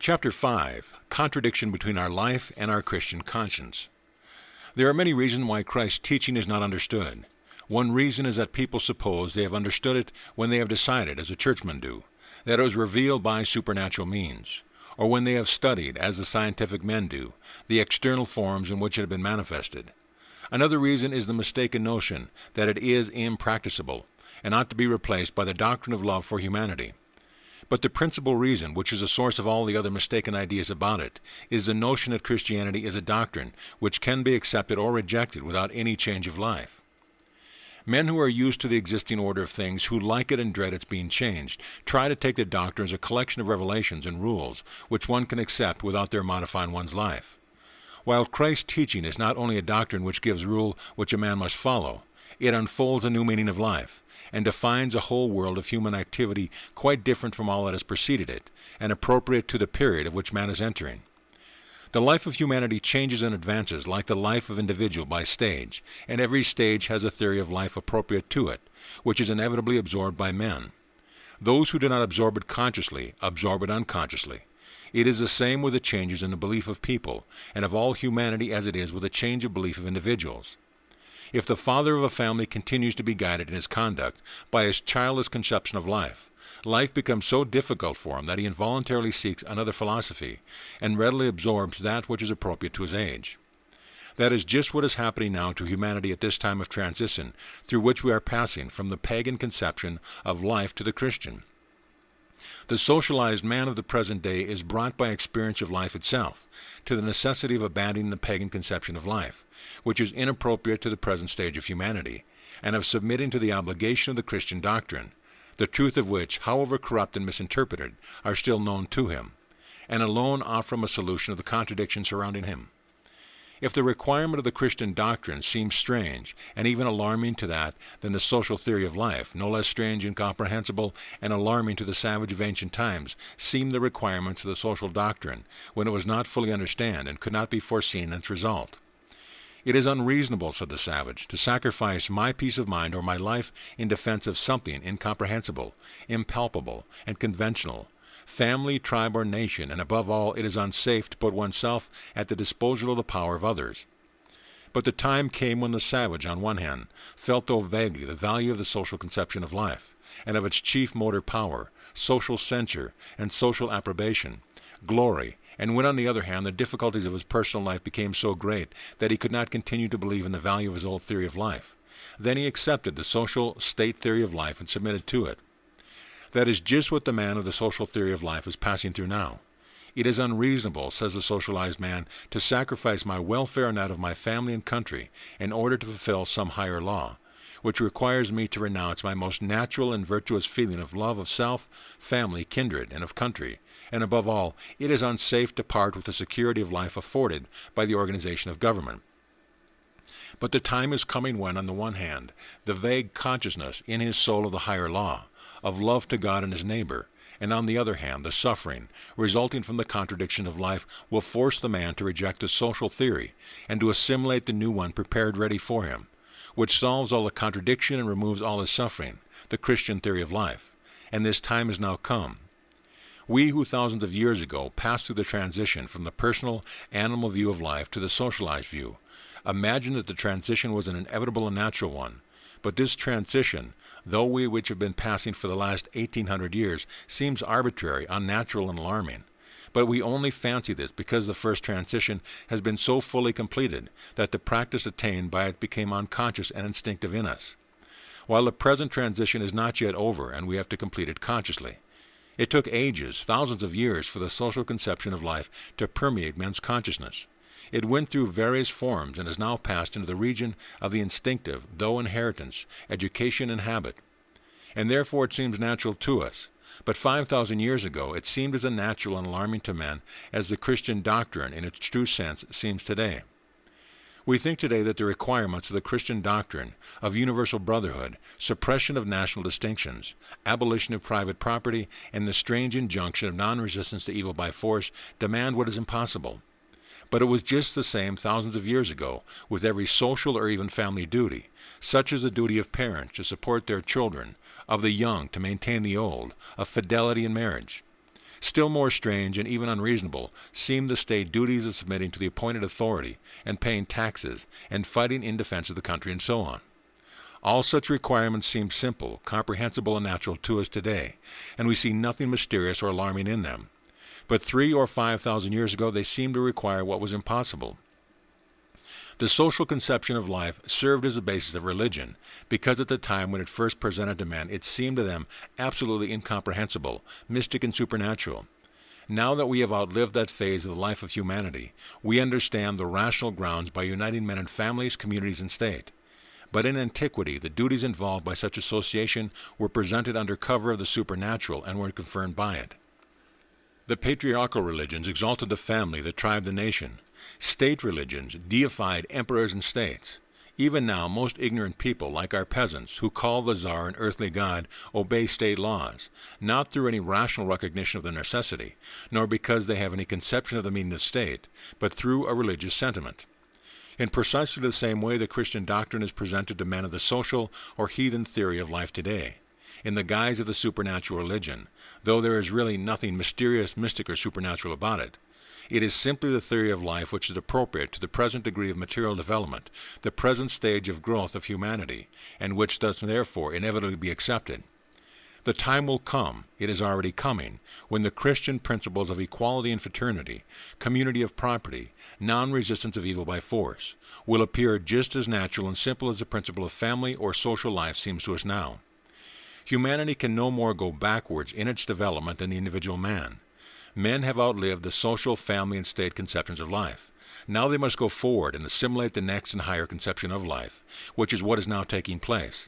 Chapter 5. Contradiction between our life and our Christian conscience. There are many reasons why Christ's teaching is not understood. One reason is that people suppose they have understood it when they have decided, as the churchmen do, that it was revealed by supernatural means, or when they have studied, as the scientific men do, the external forms in which it had been manifested. Another reason is the mistaken notion that it is impracticable, and ought to be replaced by the doctrine of love for humanity. But the principal reason, which is the source of all the other mistaken ideas about it, is the notion that Christianity is a doctrine which can be accepted or rejected without any change of life. Men who are used to the existing order of things, who like it and dread its being changed, try to take the doctrine as a collection of revelations and rules which one can accept without their modifying one's life. While Christ's teaching is not only a doctrine which gives rule which a man must follow, it unfolds a new meaning of life, and defines a whole world of human activity quite different from all that has preceded it, and appropriate to the period of which man is entering. The life of humanity changes and advances like the life of individual by stage, and every stage has a theory of life appropriate to it, which is inevitably absorbed by men. Those who do not absorb it consciously absorb it unconsciously. It is the same with the changes in the belief of people, and of all humanity as it is with the change of belief of individuals. If the father of a family continues to be guided in his conduct by his childless conception of life, life becomes so difficult for him that he involuntarily seeks another philosophy, and readily absorbs that which is appropriate to his age. That is just what is happening now to humanity at this time of transition, through which we are passing from the pagan conception of life to the Christian. The socialized man of the present day is brought by experience of life itself to the necessity of abandoning the pagan conception of life, which is inappropriate to the present stage of humanity, and of submitting to the obligation of the Christian doctrine, the truth of which, however corrupt and misinterpreted, are still known to him, and alone offer him a solution of the contradiction surrounding him. If the requirement of the Christian doctrine seems strange and even alarming to that, then the social theory of life, no less strange, incomprehensible, and alarming to the savage of ancient times, seemed the requirements of the social doctrine, when it was not fully understood and could not be foreseen in its result. It is unreasonable, said the savage, to sacrifice my peace of mind or my life in defense of something incomprehensible, impalpable, and conventional, family, tribe, or nation, and above all, it is unsafe to put oneself at the disposal of the power of others. But the time came when the savage, on one hand, felt though vaguely the value of the social conception of life, and of its chief motor power, social censure, and social approbation, glory, and when on the other hand the difficulties of his personal life became so great that he could not continue to believe in the value of his old theory of life, then he accepted the social state theory of life and submitted to it. That is just what the man of the social theory of life is passing through now. It is unreasonable, says the socialized man, to sacrifice my welfare and that of my family and country in order to fulfill some higher law, which requires me to renounce my most natural and virtuous feeling of love of self, family, kindred, and of country, and above all, it is unsafe to part with the security of life afforded by the organization of government. But the time is coming when, on the one hand, the vague consciousness in his soul of the higher law, of love to God and his neighbor, and on the other hand, the suffering resulting from the contradiction of life will force the man to reject the social theory and to assimilate the new one prepared ready for him, which solves all the contradiction and removes all his suffering, the Christian theory of life. And this time has now come. We who thousands of years ago passed through the transition from the personal, animal view of life to the socialized view, imagined that the transition was an inevitable and natural one. But this transition, though we which have been passing for the last 1800 years, seems arbitrary, unnatural, and alarming. But we only fancy this because the first transition has been so fully completed that the practice attained by it became unconscious and instinctive in us, while the present transition is not yet over and we have to complete it consciously. It took ages, thousands of years, for the social conception of life to permeate men's consciousness. It went through various forms and has now passed into the region of the instinctive, though inheritance, education, and habit. And therefore it seems natural to us. But 5,000 years ago it seemed as unnatural and alarming to men as the Christian doctrine in its true sense seems today. We think today that the requirements of the Christian doctrine of universal brotherhood, suppression of national distinctions, abolition of private property, and the strange injunction of non-resistance to evil by force demand what is impossible. But it was just the same thousands of years ago with every social or even family duty, such as the duty of parents to support their children, of the young to maintain the old, of fidelity in marriage. Still more strange and even unreasonable seem the state duties of submitting to the appointed authority and paying taxes and fighting in defense of the country and so on. All such requirements seem simple, comprehensible, and natural to us today, and we see nothing mysterious or alarming in them. But 3,000 or 5,000 years ago they seemed to require what was impossible. The social conception of life served as the basis of religion, because at the time when it first presented to men it seemed to them absolutely incomprehensible, mystic and supernatural. Now that we have outlived that phase of the life of humanity, we understand the rational grounds by uniting men in families, communities, and state. But in antiquity, the duties involved by such association were presented under cover of the supernatural and were confirmed by it. The patriarchal religions exalted the family, the tribe, the nation. State religions deified emperors and states. Even now, most ignorant people, like our peasants, who call the Tsar an earthly god, obey state laws, not through any rational recognition of their necessity, nor because they have any conception of the meaning of state, but through a religious sentiment. In precisely the same way the Christian doctrine is presented to men of the social or heathen theory of life today, in the guise of the supernatural religion, though there is really nothing mysterious, mystic, or supernatural about it. It is simply the theory of life which is appropriate to the present degree of material development, the present stage of growth of humanity, and which does therefore inevitably be accepted. The time will come, it is already coming, when the Christian principles of equality and fraternity, community of property, non-resistance of evil by force, will appear just as natural and simple as the principle of family or social life seems to us now. Humanity can no more go backwards in its development than the individual man. Men have outlived the social, family, and state conceptions of life. Now they must go forward and assimilate the next and higher conception of life, which is what is now taking place.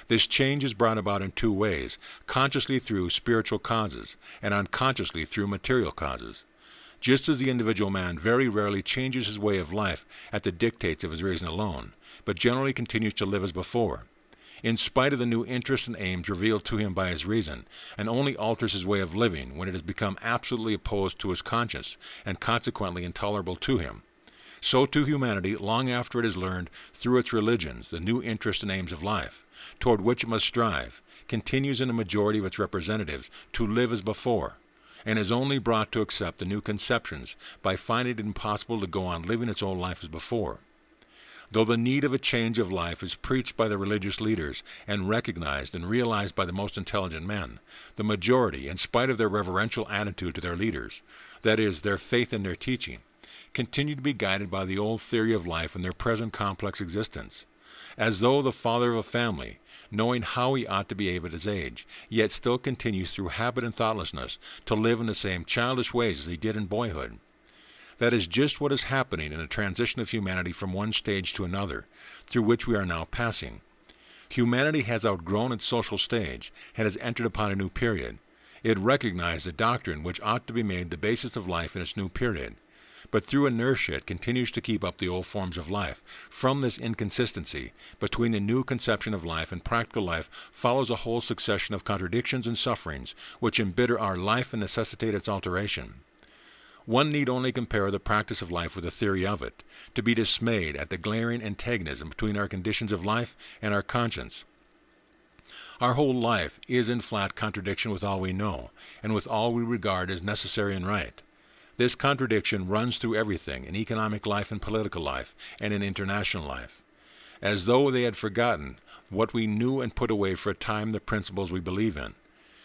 This change is brought about in two ways, consciously through spiritual causes, and unconsciously through material causes. Just as the individual man very rarely changes his way of life at the dictates of his reason alone, but generally continues to live as before, in spite of the new interests and aims revealed to him by his reason, and only alters his way of living when it has become absolutely opposed to his conscience, and consequently intolerable to him. So too humanity, long after it has learned, through its religions, the new interests and aims of life, toward which it must strive, continues in a majority of its representatives to live as before, and is only brought to accept the new conceptions by finding it impossible to go on living its old life as before. Though the need of a change of life is preached by the religious leaders and recognized and realized by the most intelligent men, the majority, in spite of their reverential attitude to their leaders, that is, their faith in their teaching, continue to be guided by the old theory of life in their present complex existence, as though the father of a family, knowing how he ought to behave at his age, yet still continues through habit and thoughtlessness to live in the same childish ways as he did in boyhood. That is just what is happening in the transition of humanity from one stage to another, through which we are now passing. Humanity has outgrown its social stage and has entered upon a new period. It recognized the doctrine which ought to be made the basis of life in its new period. But through inertia it continues to keep up the old forms of life. From this inconsistency between the new conception of life and practical life follows a whole succession of contradictions and sufferings which embitter our life and necessitate its alteration. One need only compare the practice of life with the theory of it, to be dismayed at the glaring antagonism between our conditions of life and our conscience. Our whole life is in flat contradiction with all we know, and with all we regard as necessary and right. This contradiction runs through everything in economic life and political life, and in international life. As though they had forgotten what we knew and put away for a time the principles we believe in.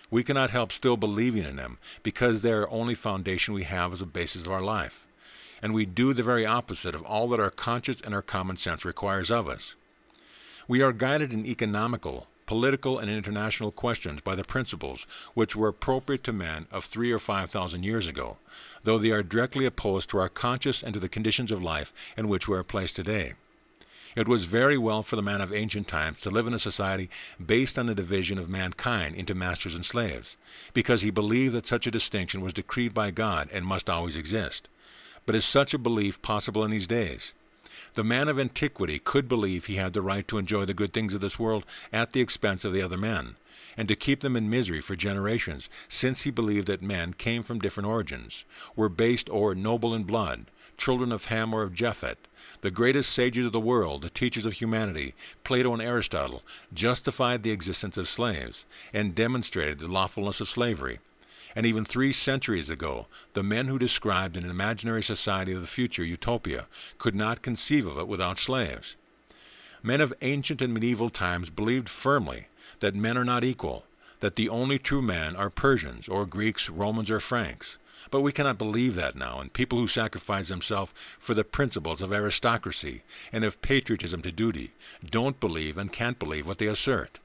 We cannot help still believing in them, because they are the only foundation we have as a basis of our life. And we do the very opposite of all that our conscience and our common sense requires of us. We are guided in economical, political, and international questions by the principles which were appropriate to men of 3,000 or 5,000 years ago, though they are directly opposed to our conscience and to the conditions of life in which we are placed today. It was very well for the man of ancient times to live in a society based on the division of mankind into masters and slaves, because he believed that such a distinction was decreed by God and must always exist. But is such a belief possible in these days? The man of antiquity could believe he had the right to enjoy the good things of this world at the expense of the other men, and to keep them in misery for generations, since he believed that men came from different origins, were based or noble in blood, children of Ham or of Japhet. The greatest sages of the world, the teachers of humanity, Plato and Aristotle, justified the existence of slaves, and demonstrated the lawfulness of slavery. And even 3 centuries ago, the men who described an imaginary society of the future, utopia, could not conceive of it without slaves. Men of ancient and medieval times believed firmly that men are not equal, that the only true men are Persians or Greeks, Romans, or Franks. But we cannot believe that now, and people who sacrifice themselves for the principles of aristocracy and of patriotism to duty don't believe and can't believe what they assert.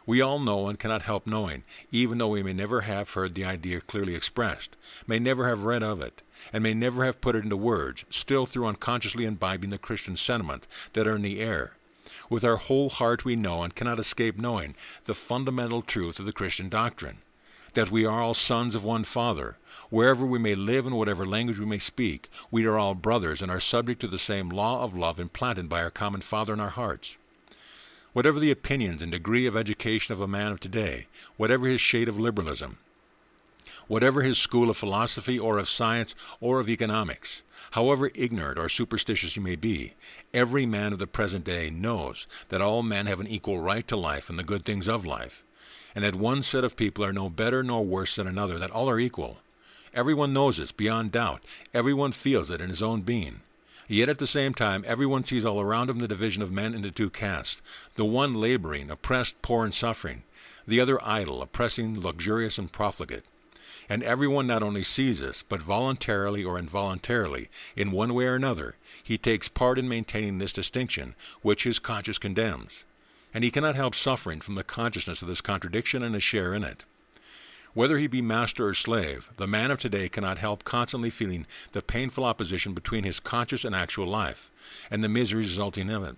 We all know and cannot help knowing, even though we may never have heard the idea clearly expressed, may never have read of it, and may never have put it into words, still through unconsciously imbibing the Christian sentiment that are in the air. With our whole heart we know and cannot escape knowing the fundamental truth of the Christian doctrine, that we are all sons of one Father. Wherever we may live and whatever language we may speak, we are all brothers and are subject to the same law of love implanted by our common Father in our hearts. Whatever the opinions and degree of education of a man of today, whatever his shade of liberalism, whatever his school of philosophy or of science or of economics, however ignorant or superstitious you may be, every man of the present day knows that all men have an equal right to life and the good things of life, and that one set of people are no better nor worse than another, that all are equal. Everyone knows this beyond doubt. Everyone feels it in his own being. Yet at the same time, everyone sees all around him the division of men into 2 castes, the one laboring, oppressed, poor, and suffering, the other idle, oppressing, luxurious, and profligate. And everyone not only sees this, but voluntarily or involuntarily, in one way or another, he takes part in maintaining this distinction, which his conscience condemns. And he cannot help suffering from the consciousness of this contradiction and a share in it. Whether he be master or slave, the man of today cannot help constantly feeling the painful opposition between his conscious and actual life, and the miseries resulting in it.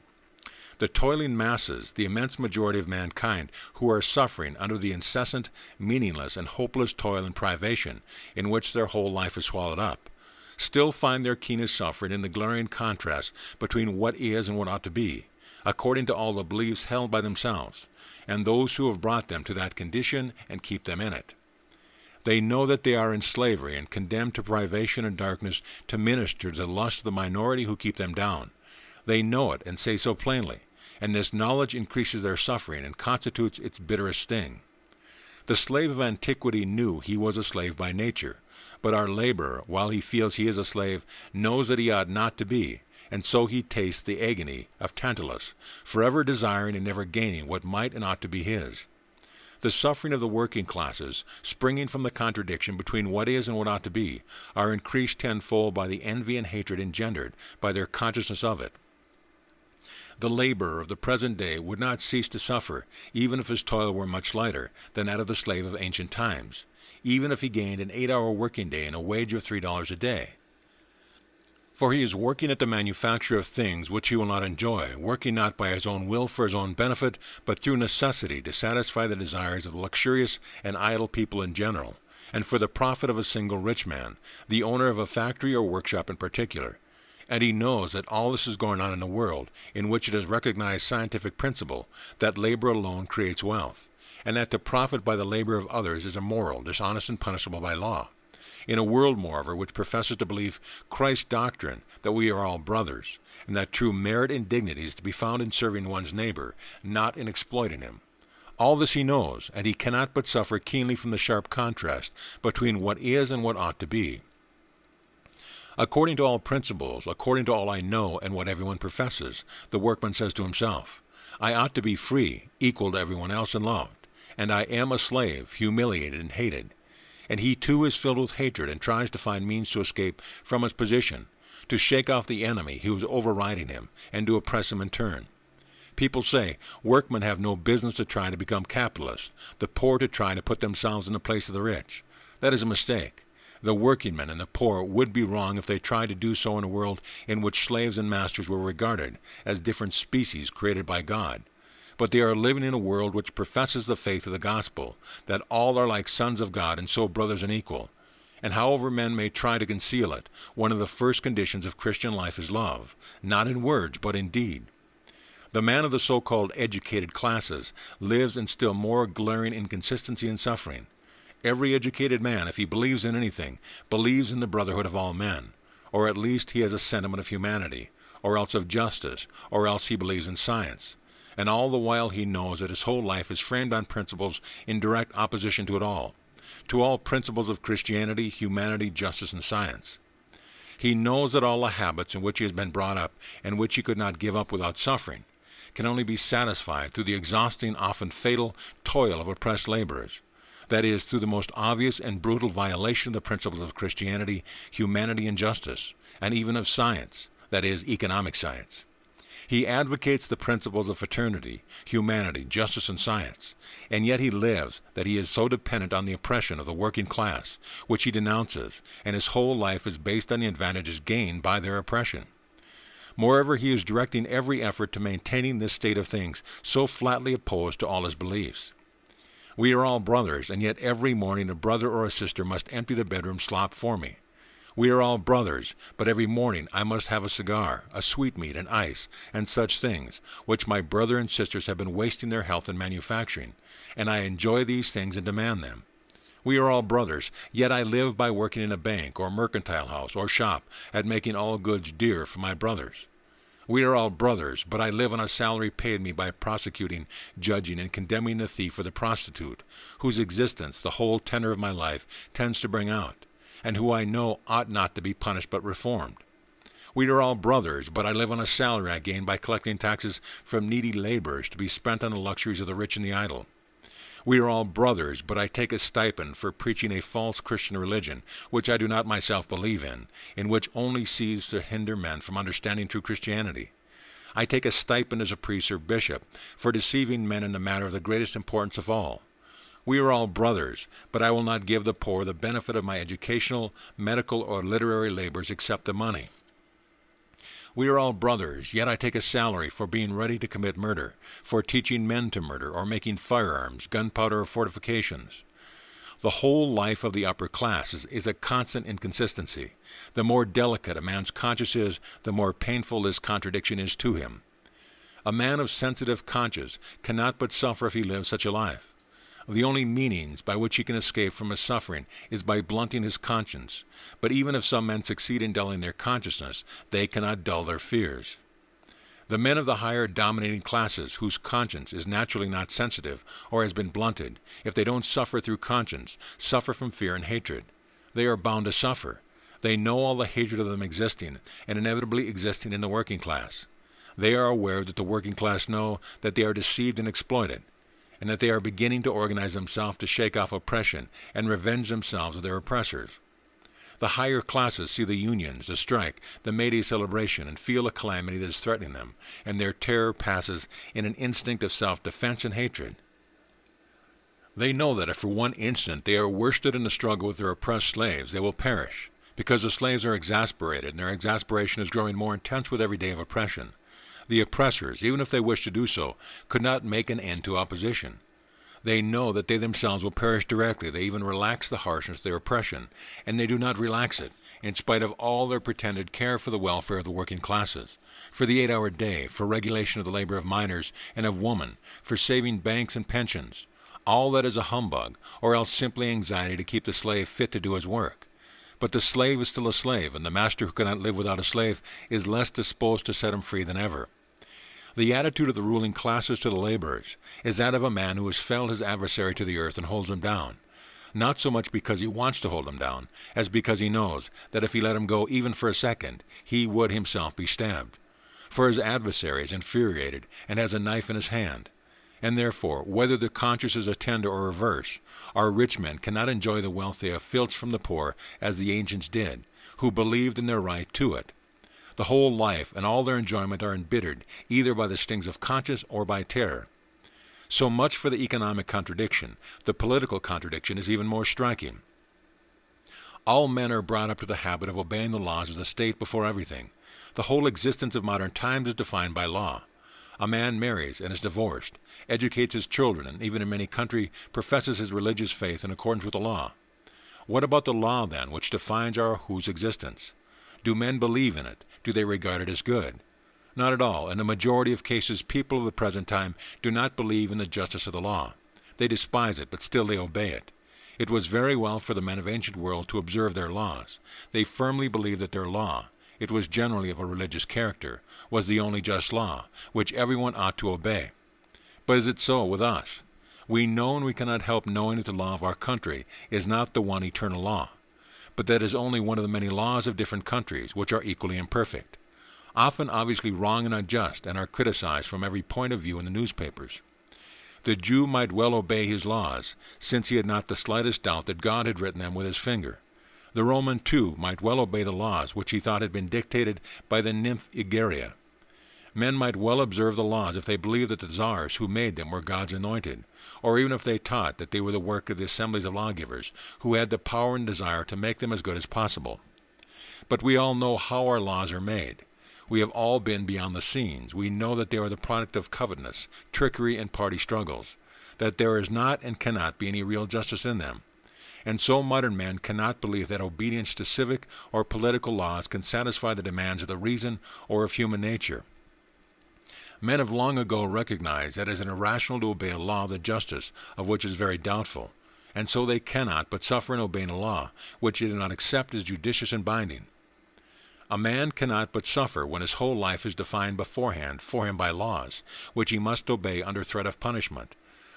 The toiling masses, the immense majority of mankind, who are suffering under the incessant, meaningless, and hopeless toil and privation in which their whole life is swallowed up, still find their keenest suffering in the glaring contrast between what is and what ought to be, according to all the beliefs held by themselves, and those who have brought them to that condition and keep them in it. They know that they are in slavery and condemned to privation and darkness to minister to the lust of the minority who keep them down. They know it and say so plainly, and this knowledge increases their suffering and constitutes its bitterest sting. The slave of antiquity knew he was a slave by nature, but our laborer, while he feels he is a slave, knows that he ought not to be, and so he tastes the agony of Tantalus, forever desiring and never gaining what might and ought to be his. The suffering of the working classes, springing from the contradiction between what is and what ought to be, are increased tenfold by the envy and hatred engendered by their consciousness of it. The laborer of the present day would not cease to suffer, even if his toil were much lighter than that of the slave of ancient times, even if he gained an 8-hour working day and a wage of $3 a day. For he is working at the manufacture of things which he will not enjoy, working not by his own will for his own benefit, but through necessity to satisfy the desires of the luxurious and idle people in general, and for the profit of a single rich man, the owner of a factory or workshop in particular. And he knows that all this is going on in a world in which it is recognized scientific principle that labor alone creates wealth, and that to profit by the labor of others is immoral, dishonest, and punishable by law. In a world, moreover, which professes to believe Christ's doctrine that we are all brothers, and that true merit and dignity is to be found in serving one's neighbor, not in exploiting him. All this he knows, and he cannot but suffer keenly from the sharp contrast between what is and what ought to be. According to all principles, according to all I know and what everyone professes, the workman says to himself, I ought to be free, equal to everyone else and loved, and I am a slave, humiliated and hated. And he too is filled with hatred and tries to find means to escape from his position, to shake off the enemy who is overriding him, and to oppress him in turn. People say workmen have no business to try to become capitalists, the poor to try to put themselves in the place of the rich. That is a mistake. The workingmen and the poor would be wrong if they tried to do so in a world in which slaves and masters were regarded as different species created by God. But they are living in a world which professes the faith of the gospel, that all are like sons of God and so brothers and equal. And however men may try to conceal it, one of the first conditions of Christian life is love, not in words but in deed. The man of the so-called educated classes lives in still more glaring inconsistency and suffering. Every educated man, if he believes in anything, believes in the brotherhood of all men, or at least he has a sentiment of humanity, or else of justice, or else he believes in science. And all the while he knows that his whole life is framed on principles in direct opposition to it all. to all principles of Christianity, humanity, justice, and science. He knows that all the habits in which he has been brought up and which he could not give up without suffering can only be satisfied through the exhausting, often fatal, toil of oppressed laborers. That is, through the most obvious and brutal violation of the principles of Christianity, humanity, and justice, and even of science, that is, economic science. He advocates the principles of fraternity, humanity, justice, and science, and yet he lives that he is so dependent on the oppression of the working class, which he denounces, and his whole life is based on the advantages gained by their oppression. Moreover, he is directing every effort to maintaining this state of things, so flatly opposed to all his beliefs. We are all brothers, and yet every morning a brother or a sister must empty the bedroom slop for me. We are all brothers, but every morning I must have a cigar, a sweetmeat, and ice, and such things, which my brother and sisters have been wasting their health in manufacturing, and I enjoy these things and demand them. We are all brothers, yet I live by working in a bank or mercantile house or shop at making all goods dear for my brothers. We are all brothers, but I live on a salary paid me by prosecuting, judging, and condemning the thief or the prostitute, whose existence the whole tenor of my life tends to bring out, and who I know ought not to be punished but reformed. We are all brothers, but I live on a salary I gain by collecting taxes from needy laborers to be spent on the luxuries of the rich and the idle. We are all brothers, but I take a stipend for preaching a false Christian religion, which I do not myself believe in which only seeks to hinder men from understanding true Christianity. I take a stipend as a priest or bishop for deceiving men in a matter of the greatest importance of all. We are all brothers, but I will not give the poor the benefit of my educational, medical, or literary labors except the money. We are all brothers, yet I take a salary for being ready to commit murder, for teaching men to murder, or making firearms, gunpowder, or fortifications. The whole life of the upper classes is a constant inconsistency. The more delicate a man's conscience is, the more painful this contradiction is to him. A man of sensitive conscience cannot but suffer if he lives such a life. The only means by which he can escape from his suffering is by blunting his conscience, but even if some men succeed in dulling their consciousness, they cannot dull their fears. The men of the higher dominating classes, whose conscience is naturally not sensitive or has been blunted, if they don't suffer through conscience, suffer from fear and hatred. They are bound to suffer. They know all the hatred of them existing, and inevitably existing in the working class. They are aware that the working class know that they are deceived and exploited, and that they are beginning to organize themselves to shake off oppression and revenge themselves of their oppressors. The higher classes see the unions, the strike, the May Day celebration, and feel a calamity that is threatening them, and their terror passes in an instinct of self-defense and hatred. They know that if for one instant they are worsted in the struggle with their oppressed slaves, they will perish, because the slaves are exasperated, and their exasperation is growing more intense with every day of oppression. The oppressors, even if they wished to do so, could not make an end to opposition. They know that they themselves will perish directly. They even relax the harshness of their oppression, and they do not relax it, in spite of all their pretended care for the welfare of the working classes, for the 8-hour day, for regulation of the labor of miners and of women, for saving banks and pensions. All that is a humbug, or else simply anxiety to keep the slave fit to do his work. But the slave is still a slave, and the master who cannot live without a slave is less disposed to set him free than ever. The attitude of the ruling classes to the laborers is that of a man who has felled his adversary to the earth and holds him down, not so much because he wants to hold him down, as because he knows that if he let him go even for a second, he would himself be stabbed. For his adversary is infuriated and has a knife in his hand, and therefore, whether the conscience is a tender or reverse, our rich men cannot enjoy the wealth they have filched from the poor as the ancients did, who believed in their right to it. The whole life and all their enjoyment are embittered either by the stings of conscience or by terror. So much for the economic contradiction. The political contradiction is even more striking. All men are brought up to the habit of obeying the laws of the state before everything. The whole existence of modern times is defined by law. A man marries and is divorced, educates his children, and even in many countries professes his religious faith in accordance with the law. What about the law, then, which defines our whose existence? Do men believe in it? Do they regard it as good? Not at all. In a majority of cases, people of the present time do not believe in the justice of the law. They despise it, but still they obey it. It was very well for the men of ancient world to observe their laws. They firmly believed that their law, it was generally of a religious character, was the only just law, which everyone ought to obey. But is it so with us? We know and we cannot help knowing that the law of our country is not the one eternal law, but that is only one of the many laws of different countries which are equally imperfect, often obviously wrong and unjust, and are criticized from every point of view in the newspapers. The Jew might well obey his laws, since he had not the slightest doubt that God had written them with his finger. The Roman, too, might well obey the laws which he thought had been dictated by the nymph Egeria. Men might well observe the laws if they believed that the czars who made them were God's anointed, or even if they taught that they were the work of the assemblies of lawgivers, who had the power and desire to make them as good as possible. But we all know how our laws are made. We have all been beyond the scenes. We know that they are the product of covetousness, trickery, and party struggles, that there is not and cannot be any real justice in them. And so modern men cannot believe that obedience to civic or political laws can satisfy the demands of the reason or of human nature. Men have long ago recognized that it is irrational to obey a law of the justice of which is very doubtful, and so they cannot but suffer in obeying a law which they do not accept as judicious and binding. A man cannot but suffer when his whole life is defined beforehand for him by laws, which he must obey under threat of punishment,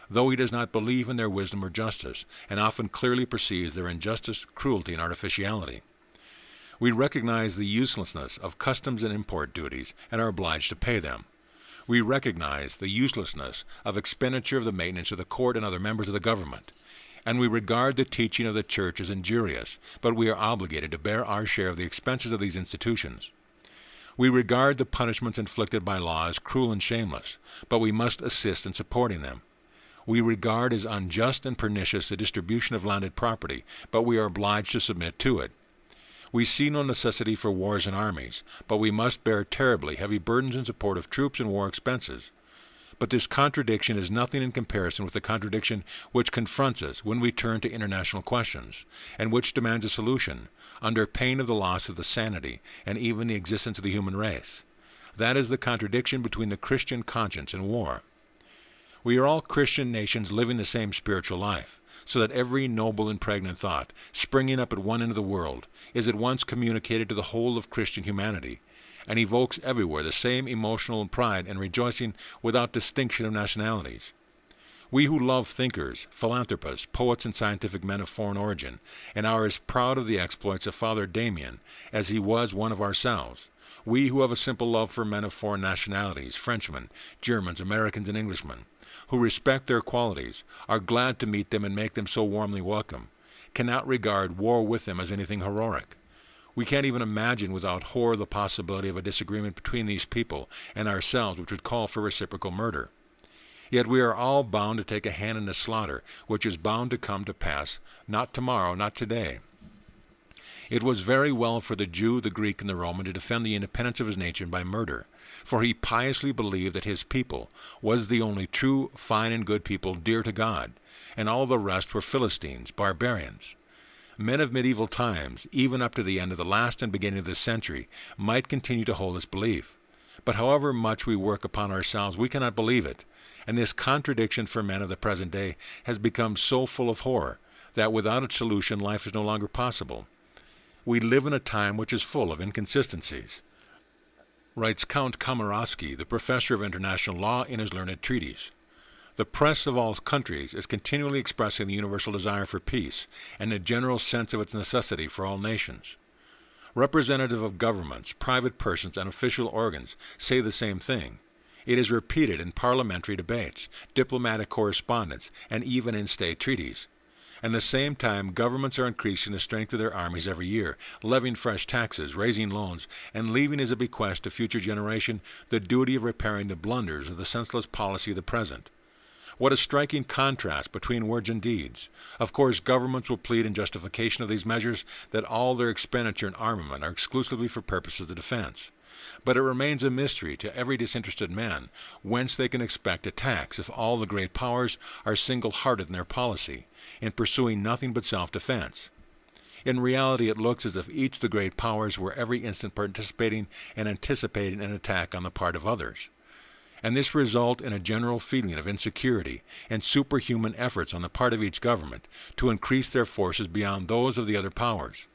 though he does not believe in their wisdom or justice, and often clearly perceives their injustice, cruelty, and artificiality. We recognize the uselessness of customs and import duties, and are obliged to pay them. We recognize the uselessness of expenditure of the maintenance of the court and other members of the government, and we regard the teaching of the Church as injurious, but we are obligated to bear our share of the expenses of these institutions. We regard the punishments inflicted by law as cruel and shameless, but we must assist in supporting them. We regard as unjust and pernicious the distribution of landed property, but we are obliged to submit to it. We see no necessity for wars and armies, but we must bear terribly heavy burdens in support of troops and war expenses. But this contradiction is nothing in comparison with the contradiction which confronts us when we turn to international questions, and which demands a solution, under pain of the loss of the sanity and even the existence of the human race. That is the contradiction between the Christian conscience and war. We are all Christian nations living the same spiritual life, so that every noble and pregnant thought, springing up at one end of the world, is at once communicated to the whole of Christian humanity, and evokes everywhere the same emotional pride and rejoicing without distinction of nationalities. We who love thinkers, philanthropists, poets, and scientific men of foreign origin, and are as proud of the exploits of Father Damien as he was one of ourselves, we who have a simple love for men of foreign nationalities, Frenchmen, Germans, Americans, and Englishmen, who respect their qualities, are glad to meet them and make them so warmly welcome, cannot regard war with them as anything heroic. We can't even imagine without horror the possibility of a disagreement between these people and ourselves which would call for reciprocal murder. Yet we are all bound to take a hand in the slaughter, which is bound to come to pass, not tomorrow, not today. It was very well for the Jew, the Greek, and the Roman to defend the independence of his nation by murder, for he piously believed that his people was the only true, fine, and good people dear to God, and all the rest were Philistines, barbarians. Men of medieval times, even up to the end of the last and beginning of this century, might continue to hold this belief. But however much we work upon ourselves, we cannot believe it, and this contradiction for men of the present day has become so full of horror that without its solution life is no longer possible. We live in a time which is full of inconsistencies. Writes Count Komorowski, the professor of international law, in his learned treatise. The press of all countries is continually expressing the universal desire for peace and the general sense of its necessity for all nations. Representatives of governments, private persons, and official organs say the same thing. It is repeated in parliamentary debates, diplomatic correspondence, and even in state treaties. At the same time, governments are increasing the strength of their armies every year, levying fresh taxes, raising loans, and leaving as a bequest to future generation the duty of repairing the blunders of the senseless policy of the present. What a striking contrast between words and deeds. Of course, governments will plead in justification of these measures that all their expenditure in armament are exclusively for purposes of defense. But it remains a mystery to every disinterested man whence they can expect attacks if all the great powers are single-hearted in their policy, in pursuing nothing but self-defense. In reality, it looks as if each of the great powers were every instant participating and anticipating an attack on the part of others. And this results in a general feeling of insecurity and superhuman efforts on the part of each government to increase their forces beyond those of the other powers.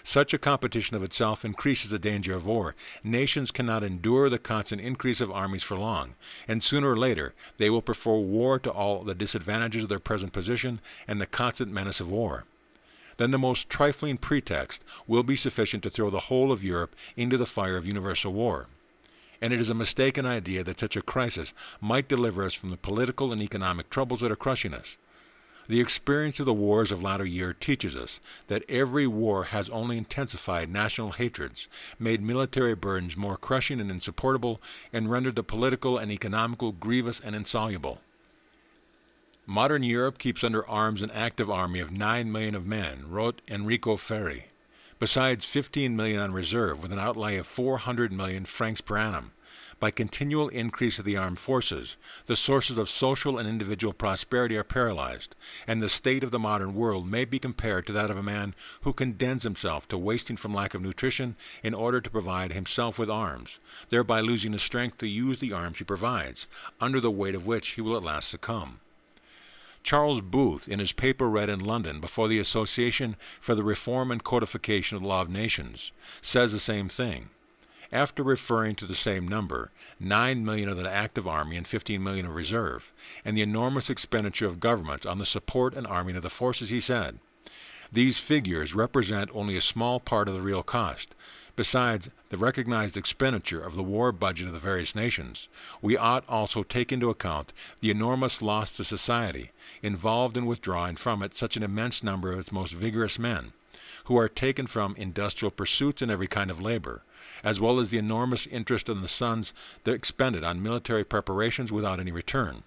Such a competition of itself increases the danger of war. Nations cannot endure the constant increase of armies for long, and sooner or later they will prefer war to all the disadvantages of their present position and the constant menace of war. Then the most trifling pretext will be sufficient to throw the whole of Europe into the fire of universal war. And it is a mistaken idea that such a crisis might deliver us from the political and economic troubles that are crushing us. The experience of the wars of latter year teaches us that every war has only intensified national hatreds, made military burdens more crushing and insupportable, and rendered the political and economical grievous and insoluble. Modern Europe keeps under arms an active army of 9 million of men, wrote Enrico Ferri, besides 15 million on reserve with an outlay of 400 million francs per annum. By continual increase of the armed forces, the sources of social and individual prosperity are paralyzed, and the state of the modern world may be compared to that of a man who condemns himself to wasting from lack of nutrition in order to provide himself with arms, thereby losing the strength to use the arms he provides, under the weight of which he will at last succumb. Charles Booth, in his paper read in London before the Association for the Reform and Codification of the Law of Nations, says the same thing. After referring to the same number, 9 million of the active army and 15 million of reserve, and the enormous expenditure of governments on the support and arming of the forces, he said, "These figures represent only a small part of the real cost. Besides the recognized expenditure of the war budget of the various nations, we ought also take into account the enormous loss to society involved in withdrawing from it such an immense number of its most vigorous men, who are taken from industrial pursuits and every kind of labor, as well as the enormous interest in the sums expended on military preparations without any return.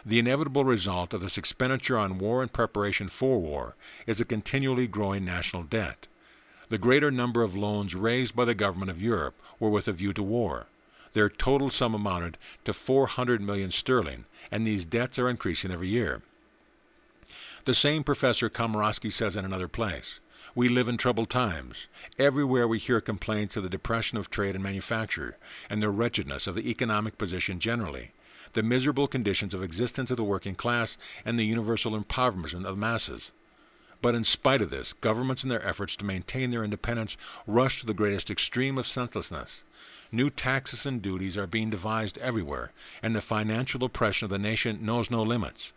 The inevitable result of this expenditure on war and preparation for war is a continually growing national debt. The greater number of loans raised by the government of Europe were with a view to war. Their total sum amounted to 400 million sterling, and these debts are increasing every year." The same Professor Komorowski says in another place, "We live in troubled times. Everywhere we hear complaints of the depression of trade and manufacture, and the wretchedness of the economic position generally, the miserable conditions of existence of the working class, and the universal impoverishment of the masses. But in spite of this, governments in their efforts to maintain their independence rush to the greatest extreme of senselessness. New taxes and duties are being devised everywhere, and the financial oppression of the nation knows no limits.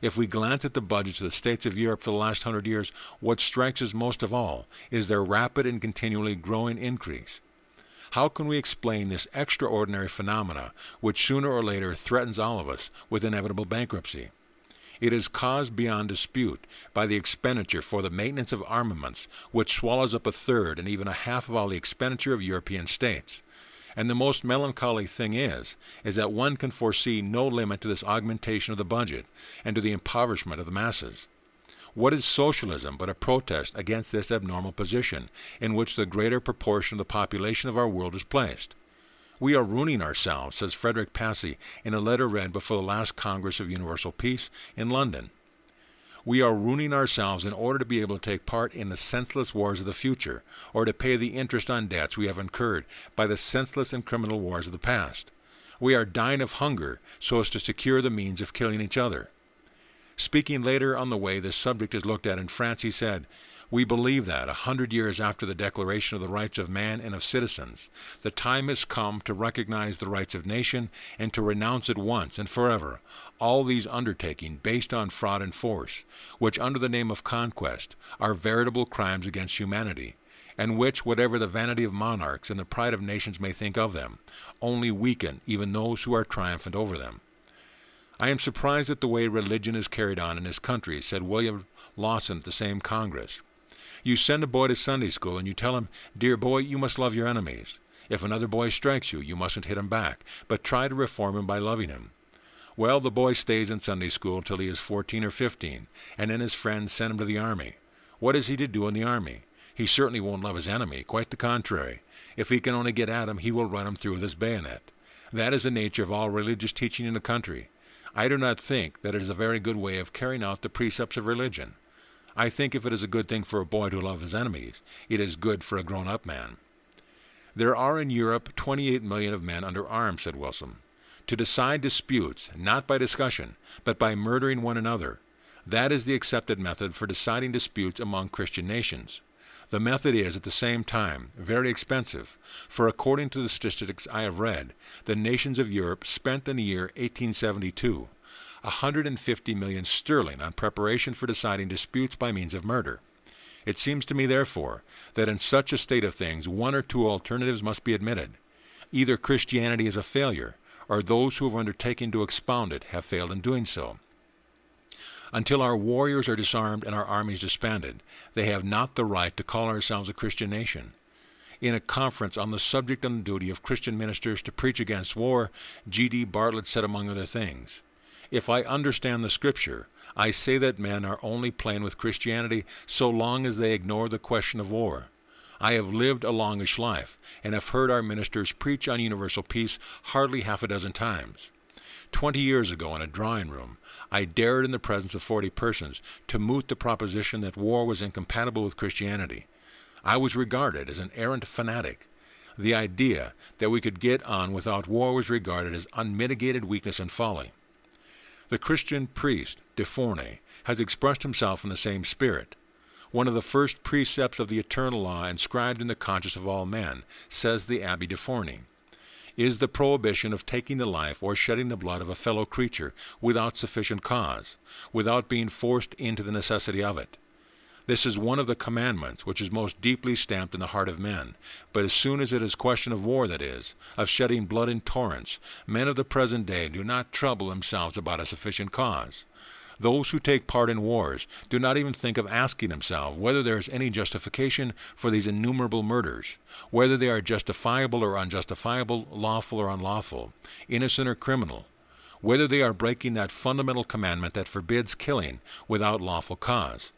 If we glance at the budgets of the states of Europe for the last 100 years, what strikes us most of all is their rapid and continually growing increase. How can we explain this extraordinary phenomena, which sooner or later threatens all of us with inevitable bankruptcy? It is caused beyond dispute by the expenditure for the maintenance of armaments, which swallows up a third and even a half of all the expenditure of European states. And the most melancholy thing is that one can foresee no limit to this augmentation of the budget and to the impoverishment of the masses. What is socialism but a protest against this abnormal position in which the greater proportion of the population of our world is placed? We are ruining ourselves, says Frederick Passy in a letter read before the last Congress of Universal Peace in London. We are ruining ourselves in order to be able to take part in the senseless wars of the future, or to pay the interest on debts we have incurred by the senseless and criminal wars of the past. We are dying of hunger so as to secure the means of killing each other. Speaking later on the way this subject is looked at in France, he said, "We believe that, 100 years after the Declaration of the Rights of Man and of Citizens, the time has come to recognize the rights of nation and to renounce at once and forever all these undertakings based on fraud and force, which under the name of conquest are veritable crimes against humanity, and which, whatever the vanity of monarchs and the pride of nations may think of them, only weaken even those who are triumphant over them." I am surprised at the way religion is carried on in this country, said William Lawson at the same Congress. You send a boy to Sunday school and you tell him, "Dear boy, you must love your enemies. If another boy strikes you, you mustn't hit him back, but try to reform him by loving him." Well, the boy stays in Sunday school till he is 14 or 15, and then his friends send him to the army. What is he to do in the army? He certainly won't love his enemy, quite the contrary. If he can only get at him, he will run him through with his bayonet. That is the nature of all religious teaching in the country. I do not think that it is a very good way of carrying out the precepts of religion. I think if it is a good thing for a boy to love his enemies, it is good for a grown-up man. There are in Europe 28 million of men under arms, said Wilson, to decide disputes, not by discussion, but by murdering one another. That is the accepted method for deciding disputes among Christian nations. The method is, at the same time, very expensive, for according to the statistics I have read, the nations of Europe spent in the year 1872 150 million sterling on preparation for deciding disputes by means of murder. It seems to me, therefore, that in such a state of things one or two alternatives must be admitted. Either Christianity is a failure, or those who have undertaken to expound it have failed in doing so. Until our warriors are disarmed and our armies disbanded, they have not the right to call ourselves a Christian nation. In a conference on the subject and the duty of Christian ministers to preach against war, G.D. Bartlett said, among other things, "If I understand the Scripture, I say that men are only playing with Christianity so long as they ignore the question of war. I have lived a longish life, and have heard our ministers preach on universal peace hardly half a dozen times. 20 years ago, in a drawing room, I dared in the presence of 40 persons to moot the proposition that war was incompatible with Christianity. I was regarded as an arrant fanatic. The idea that we could get on without war was regarded as unmitigated weakness and folly." The Christian priest, De Fournay, has expressed himself in the same spirit. "One of the first precepts of the eternal law inscribed in the conscience of all men," says the Abbé de Fournay, "is the prohibition of taking the life or shedding the blood of a fellow creature without sufficient cause, without being forced into the necessity of it. This is one of the commandments which is most deeply stamped in the heart of men, but as soon as it is question of war, that is, of shedding blood in torrents, men of the present day do not trouble themselves about a sufficient cause. Those who take part in wars do not even think of asking themselves whether there is any justification for these innumerable murders, whether they are justifiable or unjustifiable, lawful or unlawful, innocent or criminal, whether they are breaking that fundamental commandment that forbids killing without lawful cause.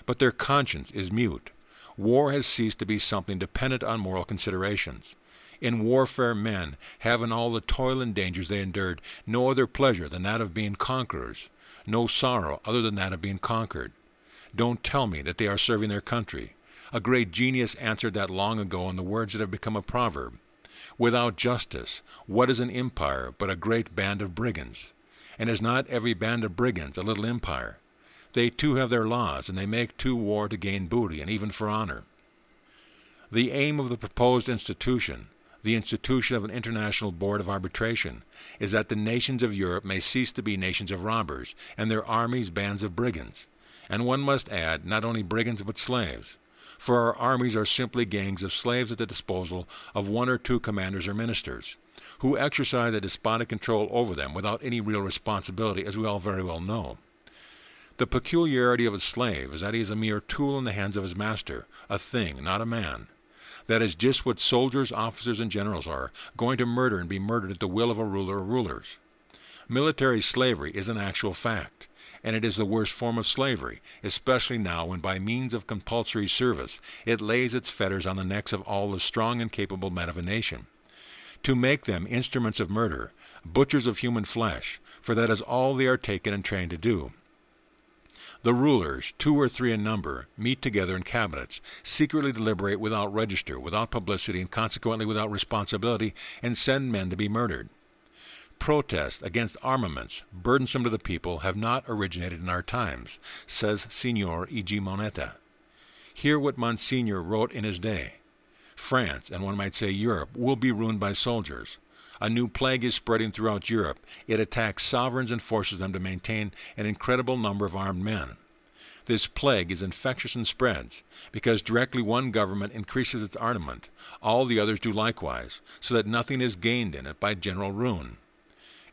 But their conscience is mute. War has ceased to be something dependent on moral considerations. In warfare men have in all the toil and dangers they endured no other pleasure than that of being conquerors, no sorrow other than that of being conquered. Don't tell me that they are serving their country. A great genius answered that long ago in the words that have become a proverb. Without justice, what is an empire but a great band of brigands? And is not every band of brigands a little empire? They too have their laws, and they make too war to gain booty, and even for honor. The aim of the proposed institution, the institution of an international board of arbitration, is that the nations of Europe may cease to be nations of robbers, and their armies bands of brigands. And one must add, not only brigands but slaves. For our armies are simply gangs of slaves at the disposal of one or two commanders or ministers, who exercise a despotic control over them without any real responsibility, as we all very well know. The peculiarity of a slave is that he is a mere tool in the hands of his master, a thing, not a man. That is just what soldiers, officers, and generals are, going to murder and be murdered at the will of a ruler or rulers. Military slavery is an actual fact, and it is the worst form of slavery, especially now when by means of compulsory service it lays its fetters on the necks of all the strong and capable men of a nation. To make them instruments of murder, butchers of human flesh, for that is all they are taken and trained to do. The rulers, 2 or 3 in number, meet together in cabinets, secretly deliberate without register, without publicity, and consequently without responsibility, and send men to be murdered. Protests against armaments, burdensome to the people, have not originated in our times, says Signor E.G. Moneta. Hear what Monsignor wrote in his day. France, and one might say Europe, will be ruined by soldiers. A new plague is spreading throughout Europe. It attacks sovereigns and forces them to maintain an incredible number of armed men. This plague is infectious and spreads, because directly one government increases its armament, all the others do likewise, so that nothing is gained in it by general ruin.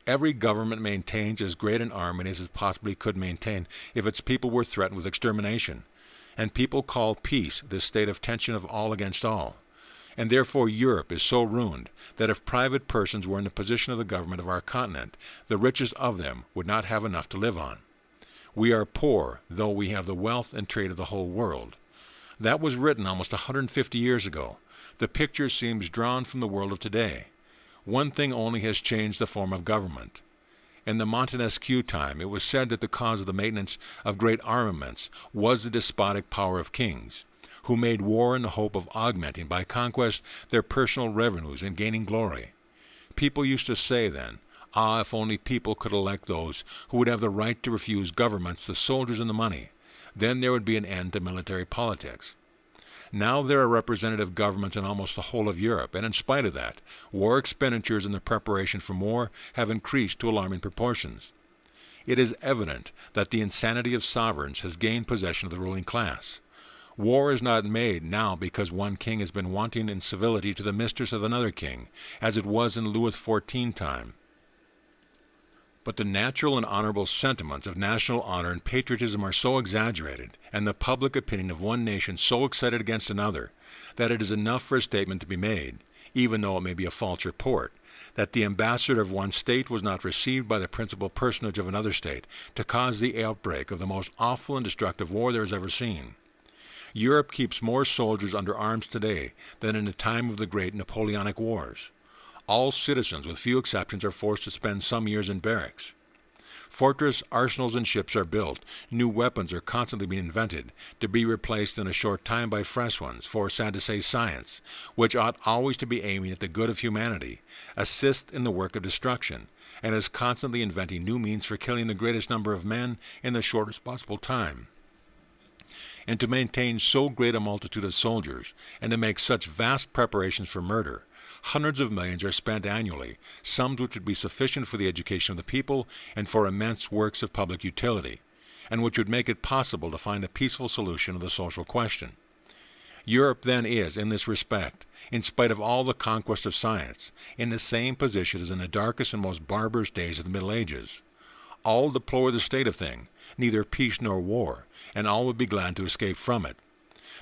Every government maintains as great an army as it possibly could maintain if its people were threatened with extermination, and people call peace this state of tension of all against all. And therefore Europe is so ruined that if private persons were in the position of the government of our continent, the richest of them would not have enough to live on. We are poor, though we have the wealth and trade of the whole world. That was written almost 150 years ago. The picture seems drawn from the world of today. One thing only has changed the form of government. In the Montesquieu time, it was said that the cause of the maintenance of great armaments was the despotic power of kings, who made war in the hope of augmenting by conquest their personal revenues and gaining glory. People used to say then, "Ah, if only people could elect those who would have the right to refuse governments the soldiers and the money, then there would be an end to military politics." Now there are representative governments in almost the whole of Europe, and in spite of that, war expenditures and the preparation for war have increased to alarming proportions. It is evident that the insanity of sovereigns has gained possession of the ruling class. War is not made now because one king has been wanting in civility to the mistress of another king, as it was in Louis XIV time. But the natural and honorable sentiments of national honor and patriotism are so exaggerated, and the public opinion of one nation so excited against another, that it is enough for a statement to be made, even though it may be a false report, that the ambassador of one state was not received by the principal personage of another state to cause the outbreak of the most awful and destructive war there is ever seen. Europe keeps more soldiers under arms today than in the time of the great Napoleonic Wars. All citizens, with few exceptions, are forced to spend some years in barracks. Fortress, arsenals, and ships are built. New weapons are constantly being invented, to be replaced in a short time by fresh ones, for, sad to say, science, which ought always to be aiming at the good of humanity, assists in the work of destruction, and is constantly inventing new means for killing the greatest number of men in the shortest possible time. And to maintain so great a multitude of soldiers, and to make such vast preparations for murder, hundreds of millions are spent annually, sums which would be sufficient for the education of the people and for immense works of public utility, and which would make it possible to find a peaceful solution of the social question. Europe then is, in this respect, in spite of all the conquest of science, in the same position as in the darkest and most barbarous days of the Middle Ages. All deplore the state of things, neither peace nor war, and all would be glad to escape from it.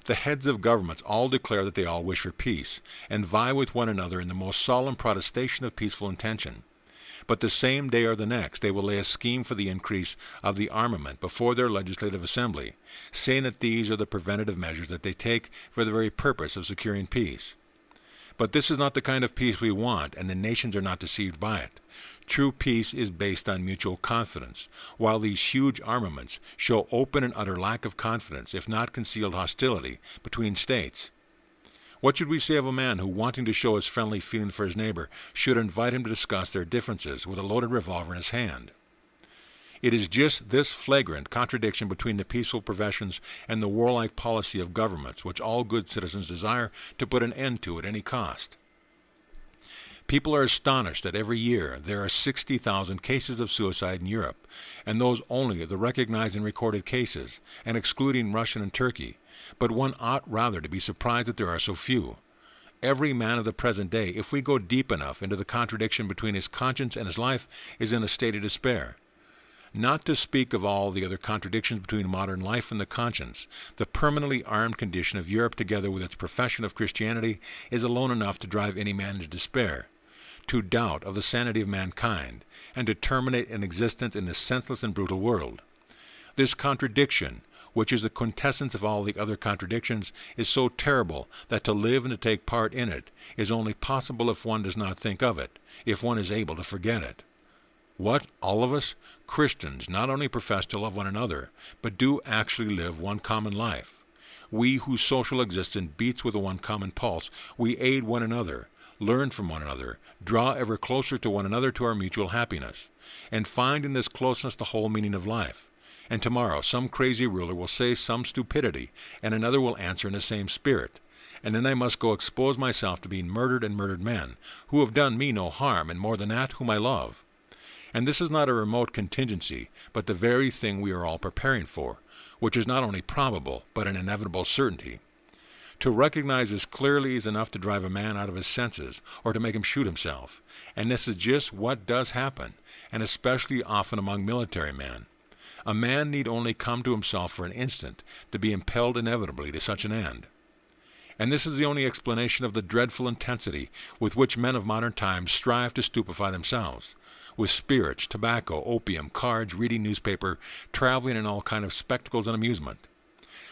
The heads of governments all declare that they all wish for peace, and vie with one another in the most solemn protestation of peaceful intention. But the same day or the next they will lay a scheme for the increase of the armament before their legislative assembly, saying that these are the preventative measures that they take for the very purpose of securing peace. But this is not the kind of peace we want, and the nations are not deceived by it. True peace is based on mutual confidence, while these huge armaments show open and utter lack of confidence, if not concealed hostility, between states. What should we say of a man who, wanting to show his friendly feeling for his neighbor, should invite him to discuss their differences with a loaded revolver in his hand? It is just this flagrant contradiction between the peaceful professions and the warlike policy of governments which all good citizens desire to put an end to at any cost. People are astonished that every year there are 60,000 cases of suicide in Europe, and those only the recognized and recorded cases, and excluding Russia and Turkey, but one ought rather to be surprised that there are so few. Every man of the present day, if we go deep enough into the contradiction between his conscience and his life, is in a state of despair. Not to speak of all the other contradictions between modern life and the conscience, the permanently armed condition of Europe together with its profession of Christianity is alone enough to drive any man into despair, to doubt of the sanity of mankind, and to terminate an existence in this senseless and brutal world. This contradiction, which is the quintessence of all the other contradictions, is so terrible that to live and to take part in it is only possible if one does not think of it, if one is able to forget it. What, all of us, Christians, not only profess to love one another, but do actually live one common life. We whose social existence beats with a one common pulse, we aid one another, learn from one another, draw ever closer to one another to our mutual happiness, and find in this closeness the whole meaning of life. And tomorrow some crazy ruler will say some stupidity, and another will answer in the same spirit. And then I must go expose myself to being murdered and murdered men, who have done me no harm, and more than that, whom I love. And this is not a remote contingency, but the very thing we are all preparing for, which is not only probable, but an inevitable certainty. To recognize this clearly is enough to drive a man out of his senses, or to make him shoot himself. And this is just what does happen, and especially often among military men. A man need only come to himself for an instant to be impelled inevitably to such an end. And this is the only explanation of the dreadful intensity with which men of modern times strive to stupefy themselves, with spirits, tobacco, opium, cards, reading newspaper, traveling, and all kinds of spectacles and amusement.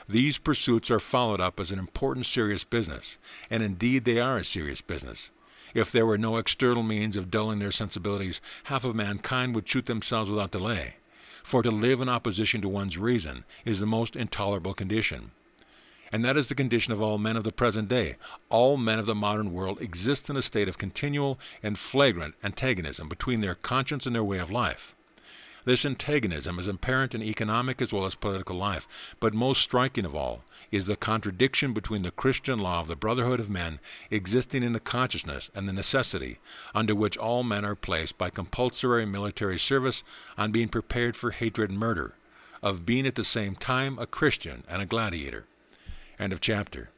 These pursuits are followed up as an important serious business, and indeed they are a serious business. If there were no external means of dulling their sensibilities, half of mankind would shoot themselves without delay. For to live in opposition to one's reason is the most intolerable condition. And that is the condition of all men of the present day. All men of the modern world exist in a state of continual and flagrant antagonism between their conscience and their way of life. This antagonism is apparent in economic as well as political life, but most striking of all is the contradiction between the Christian law of the brotherhood of men existing in the consciousness and the necessity under which all men are placed by compulsory military service on being prepared for hatred and murder, of being at the same time a Christian and a gladiator. End of chapter.